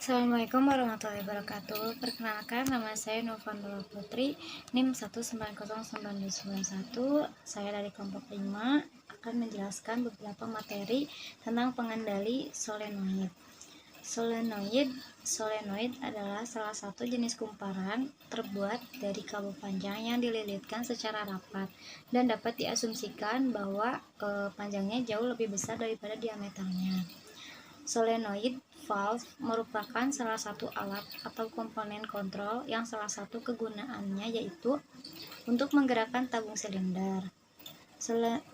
Assalamualaikum warahmatullahi wabarakatuh. Perkenalkan, nama saya Nova Nurul Putri, NIM 1909291. Saya dari kelompok 5 akan menjelaskan beberapa materi tentang pengendali solenoid. Solenoid adalah salah satu jenis kumparan terbuat dari kabel panjang yang dililitkan secara rapat dan dapat diasumsikan bahwa panjangnya jauh lebih besar daripada diameternya. Solenoid valve merupakan salah satu alat atau komponen kontrol yang salah satu kegunaannya yaitu untuk menggerakkan tabung silinder.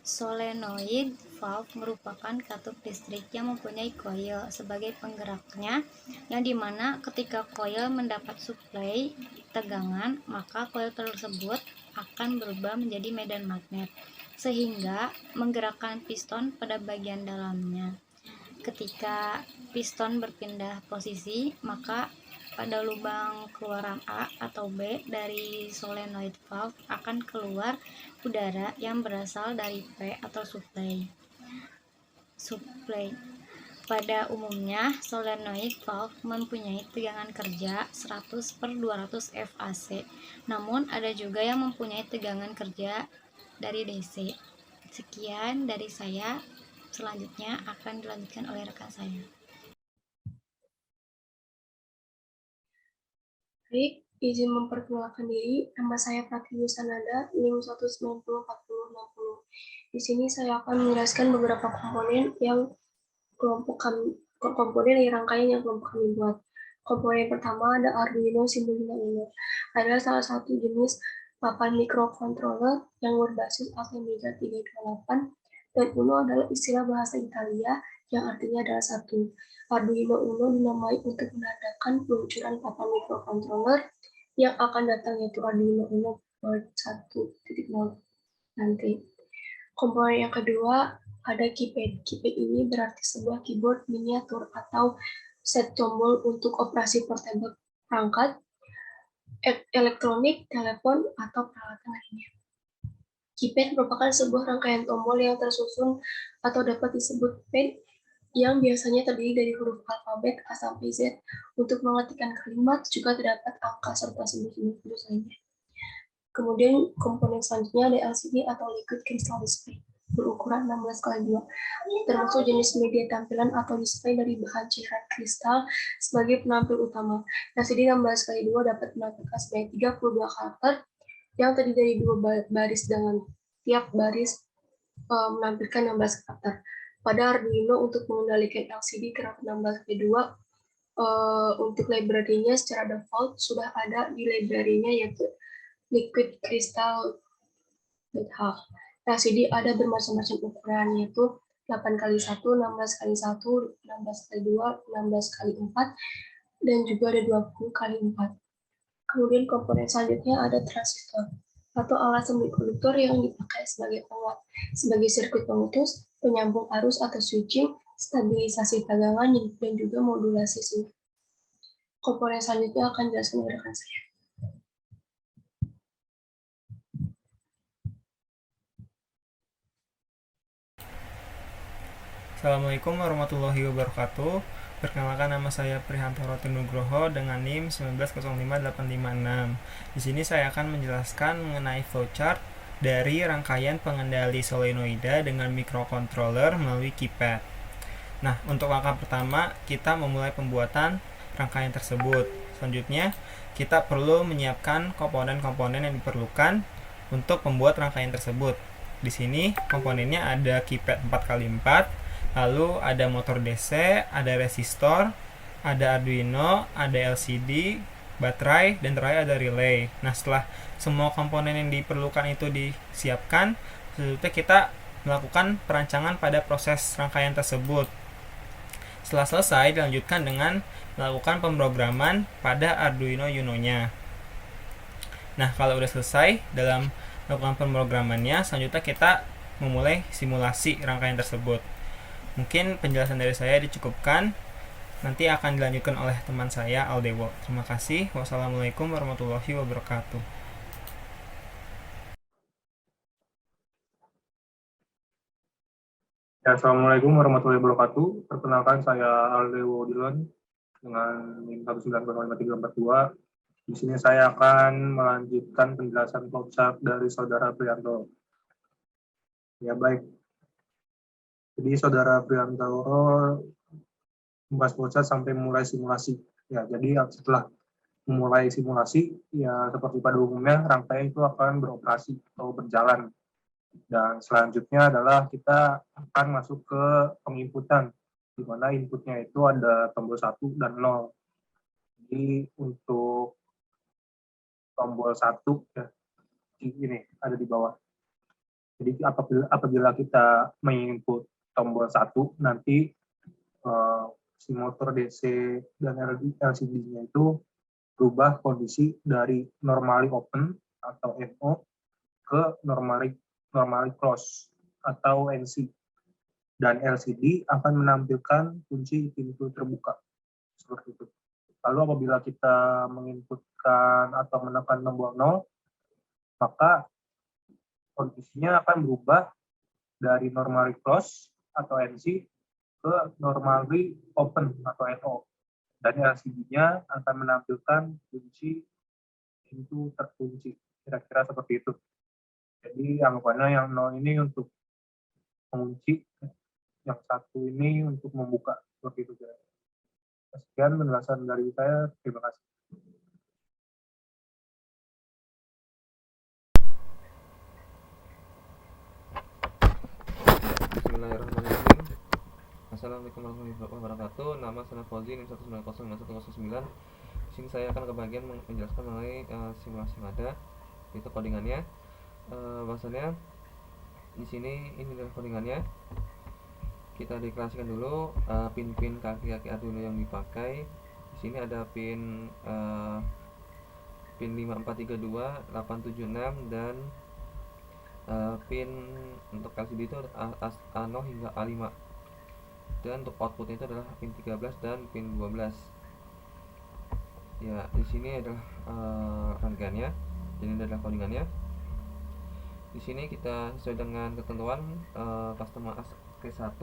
Solenoid valve merupakan katup listrik yang mempunyai coil sebagai penggeraknya, yang dimana ketika coil mendapat suplai tegangan, maka coil tersebut akan berubah menjadi medan magnet, sehingga menggerakkan piston pada bagian dalamnya. Ketika piston berpindah posisi, maka pada lubang keluaran A atau B dari solenoid valve akan keluar udara yang berasal dari P atau suplai. Pada umumnya, solenoid valve mempunyai tegangan kerja 100/200 VAC. Namun, ada juga yang mempunyai tegangan kerja dari DC. Sekian dari saya. Selanjutnya akan dilanjutkan oleh rekan saya. Baik, izin memperkenalkan diri. Nama saya Pratiwi Sanada, NIM 1904060. Di sini saya akan menjelaskan beberapa komponen yang rangkaian yang kelompok kami buat. Komponen pertama ada Arduino Simulino Uno. Adalah salah satu jenis papan microcontroller yang berbasis Amiga 328, dan Uno adalah istilah bahasa Italia yang artinya adalah satu. Arduino Uno dinamai untuk menandakan peluncuran papan microcontroller yang akan datang, yaitu Arduino Uno Board 1.0 nanti. Komponen yang kedua ada keypad. Keypad ini berarti sebuah keyboard miniatur atau set tombol untuk operasi portable perangkat elektronik, telepon, atau peralatan lainnya. Keypad merupakan sebuah rangkaian tombol yang tersusun atau dapat disebut pad yang biasanya terdiri dari huruf alfabet A sampai Z. Untuk mengetikkan kalimat juga terdapat angka serta simbol-simbol lainnya. Kemudian komponen selanjutnya ada LCD atau Liquid Crystal Display berukuran 16x2, termasuk jenis media tampilan atau display dari bahan cairan kristal sebagai penampil utama. LCD 16x2 dapat menampilkan sebanyak 32 karakter yang terdiri dari 2 baris dengan tiap baris menampilkan 16 karakter. Pada Arduino untuk mengendalikan LCD karakter 16x2, untuk library-nya secara default sudah ada di library-nya, yaitu Liquid Crystal Half. LCD ada bermacam-macam ukuran, yaitu 8x1, 16x1, 16x2, 16x4, dan juga ada 20x4. Kemudian komponen selanjutnya ada transistor atau alat semikonduktor yang dipakai sebagai penguat, sebagai sirkuit pemutus, penyambung arus atau switching, stabilisasi tegangan, dan juga modulasi sinyal. Komponen selanjutnya akan dijelaskan oleh rekan saya. Assalamualaikum warahmatullahi wabarakatuh. Perkenalkan, nama saya Prihantoro Nugroho dengan NIM 1905856. Di sini saya akan menjelaskan mengenai flowchart dari rangkaian pengendali solenoida dengan microcontroller melalui keypad. Nah, untuk langkah pertama kita memulai pembuatan rangkaian tersebut. Selanjutnya, kita perlu menyiapkan komponen-komponen yang diperlukan untuk membuat rangkaian tersebut. Di sini komponennya ada keypad 4x4, lalu ada motor DC, ada resistor, ada Arduino, ada LCD, baterai, dan terakhir ada relay. Nah, setelah semua komponen yang diperlukan itu disiapkan, selanjutnya kita melakukan perancangan pada proses rangkaian tersebut. Setelah selesai, dilanjutkan dengan melakukan pemrograman pada Arduino Uno-nya. Nah, kalau udah selesai dalam melakukan pemrogramannya, selanjutnya kita memulai simulasi rangkaian tersebut. Mungkin penjelasan dari saya dicukupkan. Nanti akan dilanjutkan oleh teman saya, Aldewo. Terima kasih. Wassalamualaikum warahmatullahi wabarakatuh. Ya, Assalamualaikum warahmatullahi wabarakatuh. Perkenalkan, saya Aldewo Dilan, dengan NIM 1905342. Di sini saya akan melanjutkan penjelasan flowchart dari Saudara Priyanto. Ya baik, jadi Saudara Priyanto membahas flowchart sampai mulai simulasi. Ya, jadi setelah memulai simulasi, ya seperti pada umumnya rangkaian itu akan beroperasi atau berjalan. Dan selanjutnya adalah kita akan masuk ke penginputan, di mana inputnya itu ada tombol 1 dan 0. Jadi untuk tombol 1 ya, ini ada di bawah. Jadi apabila kita menginput tombol 1, nanti si motor DC dan LCD-nya itu berubah kondisi dari normally open atau NO ke normally close atau NC. Dan LCD akan menampilkan kunci pintu terbuka. Seperti itu. Lalu apabila kita menginputkan atau menekan tombol 0, maka kondisinya akan berubah dari normally close atau NC ke normally open atau NO. Dan LCD-nya akan menampilkan kunci pintu terkunci. Kira-kira seperti itu. Jadi anggapannya yang 0 ini untuk mengunci, yang 1 ini untuk membuka. Seperti itu. Sekian penjelasan dari saya. Terima kasih. Bismillahirrahmanirrahim. Assalamualaikum warahmatullahi wabarakatuh. Nama saya Fauzi, NIM 1905109. Di sini saya akan kebagian menjelaskan mengenai simulasi yang ada, itu codingannya. Bahasanya di sini ini adalah codingannya. Kita deklarasikan dulu pin-pin kaki-kaki Arduino yang dipakai. Di sini ada pin 5432, 876 dan pin untuk LCD itu A0 hingga A5. Dan untuk outputnya itu adalah pin 13 dan pin 12. Ya, di sini adalah rangkaiannya. Ini adalah codingannya. Di sini kita sesuai dengan ketentuan customer K1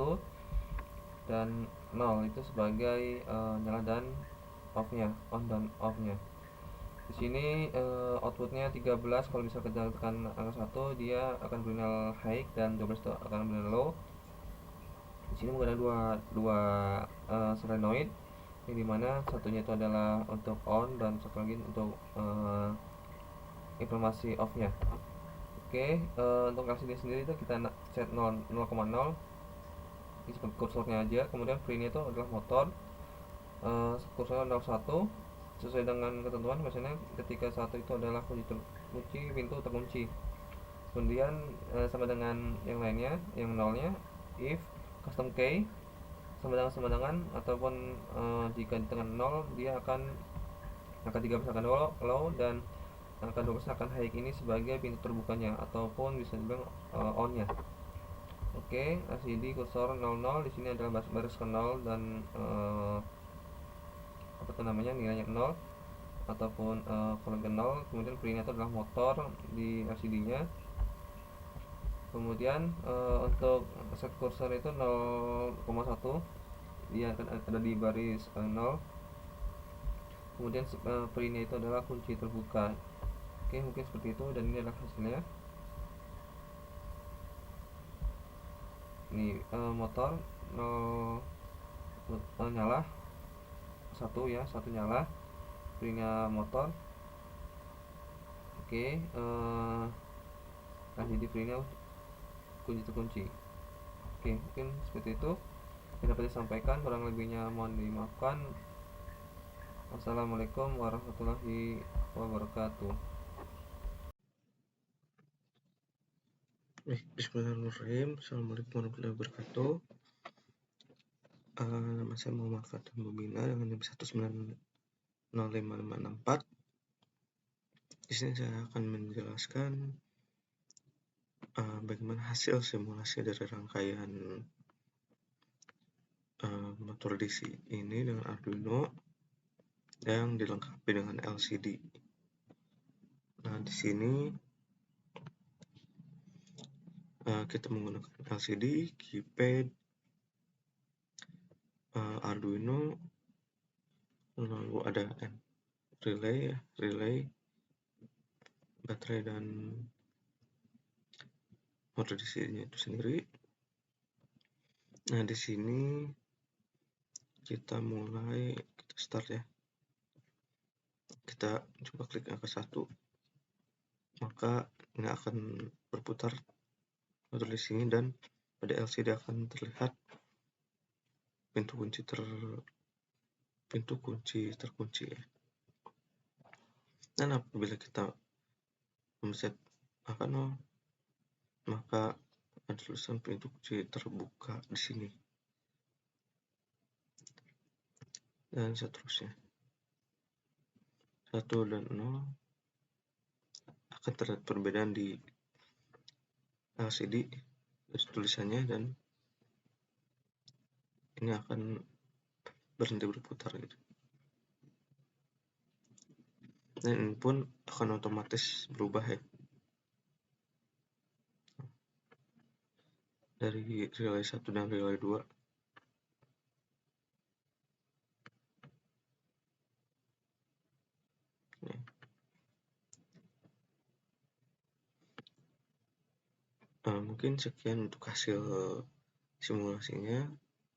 dan 0 itu sebagai nyala dan off-nya, on dan off-nya. Di sini outputnya 13 kalau bisa kita tekan angka 1 dia akan bernilai high dan 12 itu akan bernilai low. Di sini menggunakan dua solenoid yang dimana satunya itu adalah untuk on dan satu lagi untuk informasi off-nya. Oke, untuk LCD sendiri itu kita set 0,0 ini seperti kursornya aja. Kemudian free-nya itu adalah motor, kursornya 01 sesuai dengan ketentuan. Misalnya ketika satu itu adalah kunci pintu terkunci, kemudian sama dengan yang lainnya, yang nolnya if custom key sama dengan ataupun jika di tengah 0 dia akan angka 13 akan low dan angka 12 akan high. Ini sebagai pintu terbukanya ataupun bisa dibilang on-nya. Oke, LCD kursor 00 di sini adalah baris ke 0 dan apa itu namanya nilainya 0 ataupun kolom ke 0. Kemudian free-nya itu adalah motor di LCD-nya. Kemudian untuk set kursor itu 0,1 dia akan ada di baris 0. Kemudian free-nya itu adalah kunci terbuka. Oke, mungkin seperti itu dan ini adalah hasilnya. Ini motor nyala satu ya, satu nyala, free-nya motor. Oke, jadi free-nya kunci terkunci. Oke, mungkin seperti itu yang dapat disampaikan, kurang lebihnya mohon dimaafkan. Assalamualaikum warahmatullahi wabarakatuh. Bismillahirrahmanirrahim. Assalamualaikum warahmatullahi wabarakatuh. Nama saya Muhammad Fathah Mubina dengan NIM 1905564. Di sini saya akan menjelaskan bagaimana hasil simulasi dari rangkaian motor DC ini dengan Arduino yang dilengkapi dengan LCD. Nah, di sini kita menggunakan LCD, keypad, Arduino, lalu ada relay, baterai dan motor DC-nya itu sendiri. Nah, di sini kita start ya. Kita coba klik angka 1, maka ini akan berputar motor di sini dan pada LCD akan terlihat pintu kunci terkunci ya. Dan apabila kita memencet angka 0, maka ada tulisan pintu kunci terbuka di sini. Dan seterusnya. 1 dan 0 akan terlihat perbedaan di LCD tulisannya, dan ini akan berhenti berputar gitu. Dan ini pun akan otomatis berubah ya, dari relay 1 dan relay 2. Mungkin sekian untuk hasil simulasinya.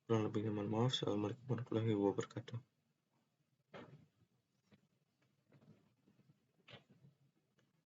Kurang lebihnya mohon maaf. Assalamualaikum warahmatullahi wabarakatuh.